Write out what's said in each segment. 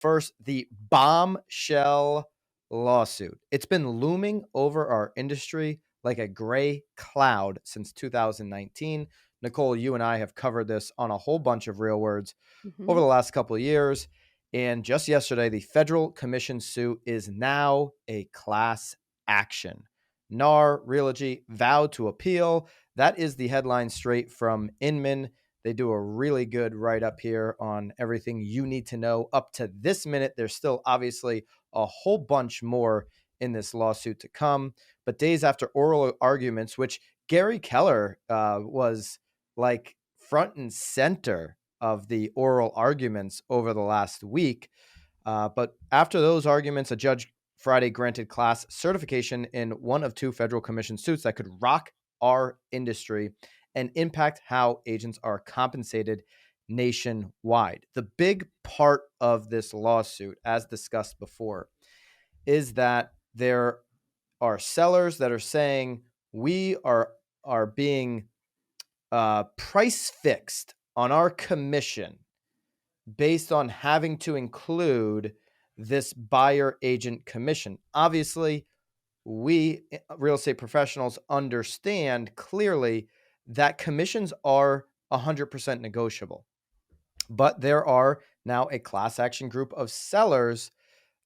First, the bombshell lawsuit. It's been looming over our industry like a gray cloud since 2019. Nicole, you and I have covered this on a whole bunch of Real Words over Mhm. the last couple of years. And just yesterday, the federal commission suit is now a class action. NAR Realogy vowed to appeal. That is the headline straight from Inman. They do a really good write-up here on everything you need to know up to this minute. There's still obviously a whole bunch more in this lawsuit to come. But days after oral arguments, which Gary Keller was like front and center of the oral arguments over the last week. But after those arguments, a judge Friday granted class certification in one of two federal commission suits that could rock our industry and impact how agents are compensated nationwide. The big part of this lawsuit, as discussed before, is that there are sellers that are saying we are being price fixed on our commission based on having to include this buyer agent commission. Obviously, we real estate professionals understand clearly that commissions are 100% negotiable. But there are now a class action group of sellers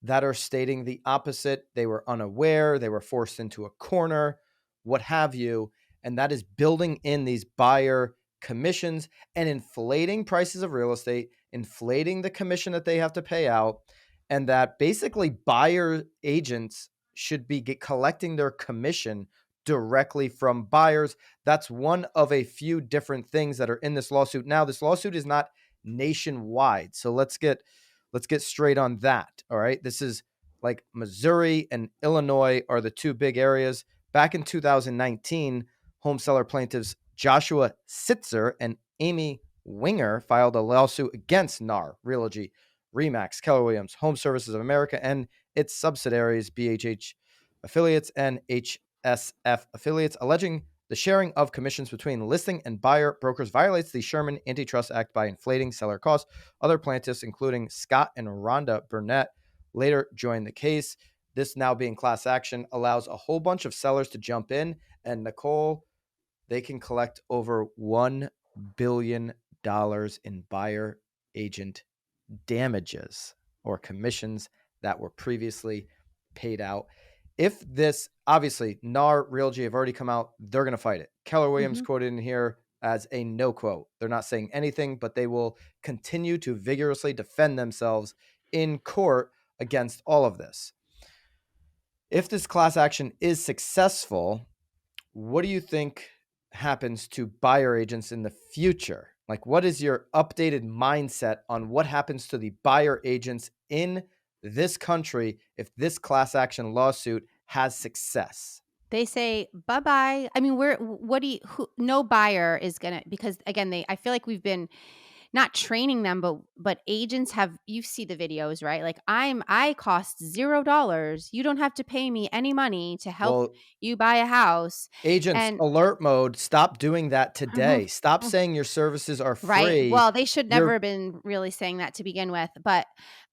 that are stating the opposite. They were unaware, they were forced into a corner, what have you. And that is building in these buyer commissions and inflating prices of real estate, inflating the commission that they have to pay out, and that basically buyer agents should be collecting their commission directly from buyers. That's one of a few different things that are in this lawsuit. Now, this lawsuit is not nationwide. So let's get straight on that. All right. This is like Missouri and Illinois are the two big areas. Back in 2019, home seller plaintiffs Joshua Sitzer and Amy Winger filed a lawsuit against NAR, Realogy, Remax, Keller Williams, Home Services of America, and its subsidiaries, BHH affiliates and HSF affiliates, alleging the sharing of commissions between listing and buyer brokers violates the Sherman Antitrust Act by inflating seller costs. Other plaintiffs, including Scott and Rhonda Burnett, later joined the case. This now being class action allows a whole bunch of sellers to jump in. And Nicole, they can collect over $1 billion in buyer agent damages or commissions that were previously paid out. If this, obviously, NAR, Realogy have already come out, they're going to fight it. Keller Williams Mhm. quoted in here as a no quote. They're not saying anything, but they will continue to vigorously defend themselves in court against all of this. If this class action is successful, what do you think happens to buyer agents in the future? Like, what is your updated mindset on what happens to the buyer agents in this country if this class action lawsuit has success? They say, "Bye-bye." I mean, what do you who no buyer is gonna, because again, I feel like we've been not training them, but agents have, you see the videos, right? Like, I cost $0. You don't have to pay me any money to help Well, you buy a house. agents, And alert mode, stop doing that today. Stop saying your services are right. free. Well, they should never You're have been really saying that to begin with, but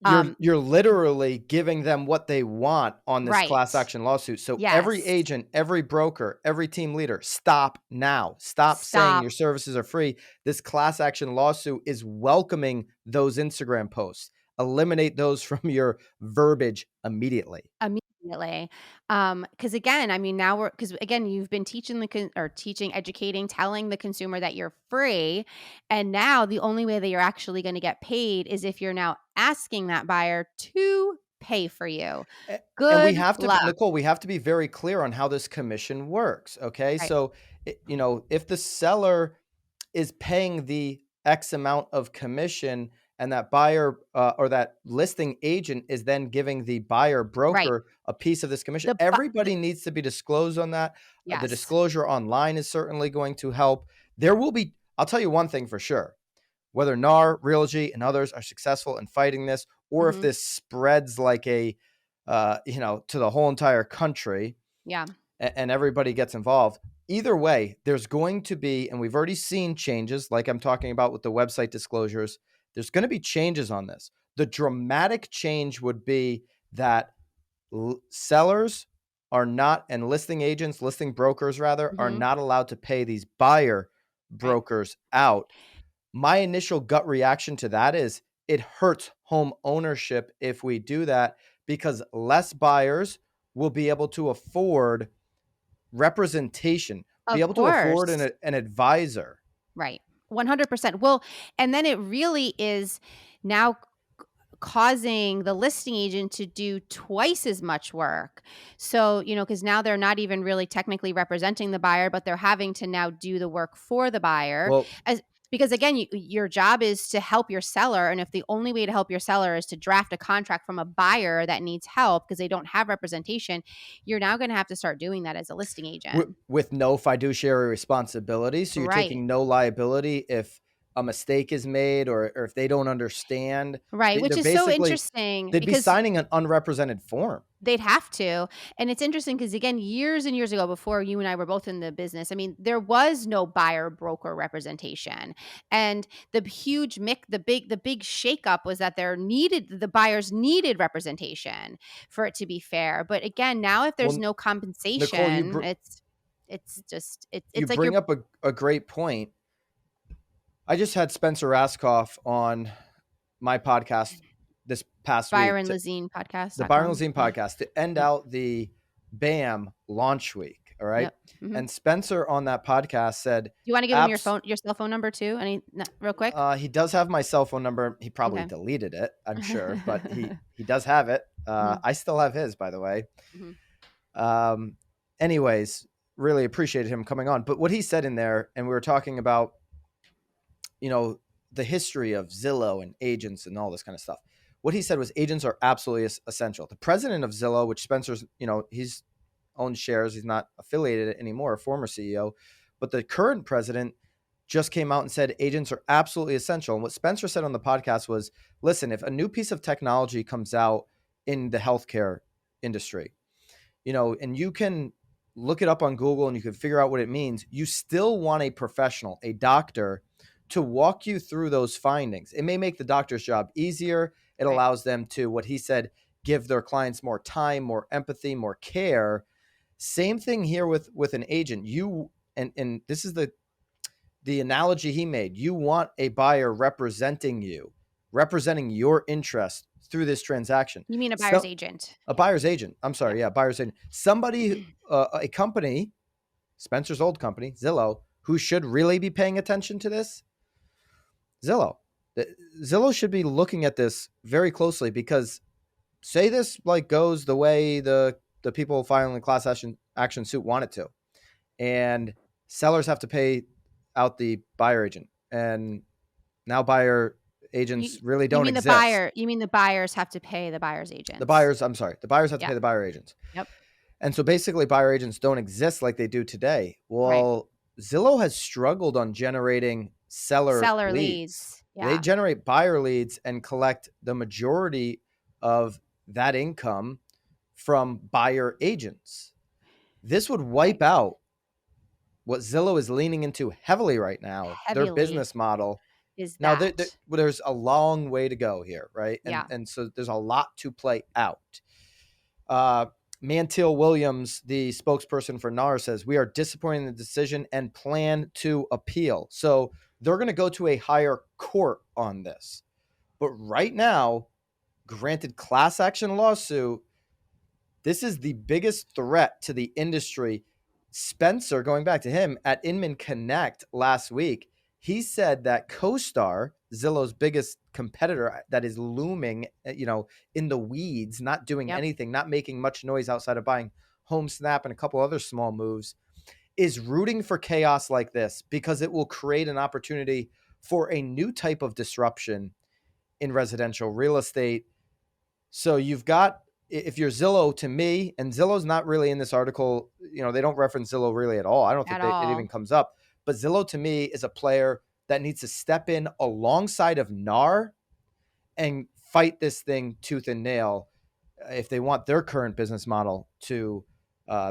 you're um you're literally giving them what they want on this right. class action lawsuit. So every Yes. agent, every broker, every team leader, stop now. Stop saying Stop. your services are free. This class action lawsuit is welcoming those Instagram posts. Eliminate those from your verbiage immediately. Immediately. Because again, I mean, now because again, you've been teaching teaching, educating, telling the consumer that you're free. And now the only way that you're actually going to get paid is if you're now asking that buyer to pay for you. And we Good have to, luck. Nicole, we have to be very clear on how this commission works. Okay. Right. So, if the seller is paying the X amount of commission and that buyer or that listing agent is then giving the buyer Right. broker a piece of this commission, The everybody needs to be disclosed on that. The yes. disclosure online is certainly going to help. There will be, I'll tell you one thing for sure, whether NAR, Realogy, and others are successful in fighting this, or if Mhm. this spreads like to the whole entire country, Yeah. and everybody gets involved. Either way, there's going to be, and we've already seen changes, like I'm talking about with the website disclosures, there's going to be changes on this. The dramatic change would be that sellers are not, and listing brokers rather, are Mhm. not allowed to pay these buyer Right. brokers out. My initial gut reaction to that is it hurts home ownership if we do that, because less buyers will be able to afford representation, be Of able to afford course. an advisor. Right. 100%. Well, and then it really is now causing the listing agent to do twice as much work. So, because now they're not even really technically representing the buyer, but they're having to now do the work for the buyer. Well, Because again, your job is to help your seller. And if the only way to help your seller is to draft a contract from a buyer that needs help because they don't have representation, you're now going to have to start doing that as a listing agent. with no fiduciary responsibility. So you're Right. taking no liability if a mistake is made, or if they don't understand. Right. Which They're is so basically, interesting they'd be because signing an unrepresented form. they'd have to. And it's interesting because, again, years and years ago, before you and I were both in the business, I mean, there was no buyer broker representation. And the huge the big shakeup was that the buyers needed representation for it to be fair. But again, now if there's Well, no Nicole, compensation, it's just you it's like bring you're up a great point. I just had Spencer Raskoff on my podcast this past week, the Byron ByronLazine Lazine Yeah. podcast, to end Yep. out the BAM launch week. All right. Yep. Mhm. And Spencer on that podcast said, Do you want to give them apps, your cell phone number too? Real quick? he does have my cell phone number. He probably Okay. deleted it, I'm sure, but he does have it. Mhm. I still have his, by the way. Mhm. Um, anyways, really appreciated him coming on. But what he said in there, and we were talking about, you know, the history of Zillow and agents and all this kind of stuff. What he said was agents are absolutely essential. The president of Zillow, which Spencer's, he's owns shares, he's not affiliated anymore, a former CEO, but the current president just came out and said agents are absolutely essential. And what Spencer said on the podcast was, listen, if a new piece of technology comes out in the healthcare industry, and you can look it up on Google and you can figure out what it means, you still want a professional, a doctor, to walk you through those findings. It may make the doctor's job easier. It Right. allows them to, what he said, give their clients more time, more empathy, more care. Same thing here with an agent. And this is the analogy he made. You want a buyer representing your interest through this transaction. You mean a buyer's So agent? a Yeah. buyer's agent. I'm sorry. Yeah, buyer's agent. Somebody, a company, Spencer's old company, Zillow, who should really be paying attention to this. Zillow. Zillow should be looking at this very closely, because say this goes the way the people filing the class action suit want it to, and sellers have to pay out the buyer agent, and now buyer You agents really don't exist. you mean the buyers have to pay the buyer's The agents? buyers, I'm sorry, the buyers have to Yeah. pay the buyer agents. Yep. And so basically buyer agents don't exist like they do today. Right. Well, Zillow has struggled on generating seller Seller leads. leads. They Yeah. generate buyer leads and collect the majority of that income from buyer agents. This would Right. wipe out what Zillow is leaning into heavily right now, their Heavily business model. is Now, that. there's a long way to go here, right? And Yeah. so there's a lot to play out. Uh, Mantil Williams, the spokesperson for NAR, says, we are disappointed in the decision and plan to appeal. So they're going to go to a higher court on this. But right now, granted class action lawsuit, this is the biggest threat to the industry. Spencer, going back to him at Inman Connect last week, he said that CoStar, Zillow's biggest competitor that is looming, in the weeds, not doing Yep. anything, not making much noise outside of buying HomeSnap and a couple other small moves, is rooting for chaos like this because it will create an opportunity for a new type of disruption in residential real estate. So you've got, if you're Zillow, to me, and Zillow's not really in this article, they don't reference Zillow really at all. I don't think At it even all. comes up. But Zillow to me is a player that needs to step in alongside of NAR and fight this thing tooth and nail if they want their current business model to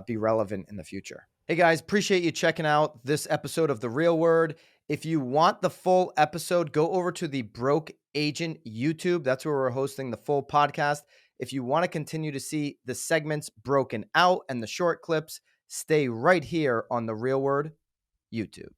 be relevant in the future. Hey guys, appreciate you checking out this episode of The Real Word. If you want the full episode, go over to the Broke Agent YouTube. That's where we're hosting the full podcast. If you want to continue to see the segments broken out and the short clips, stay right here on the Real Word YouTube.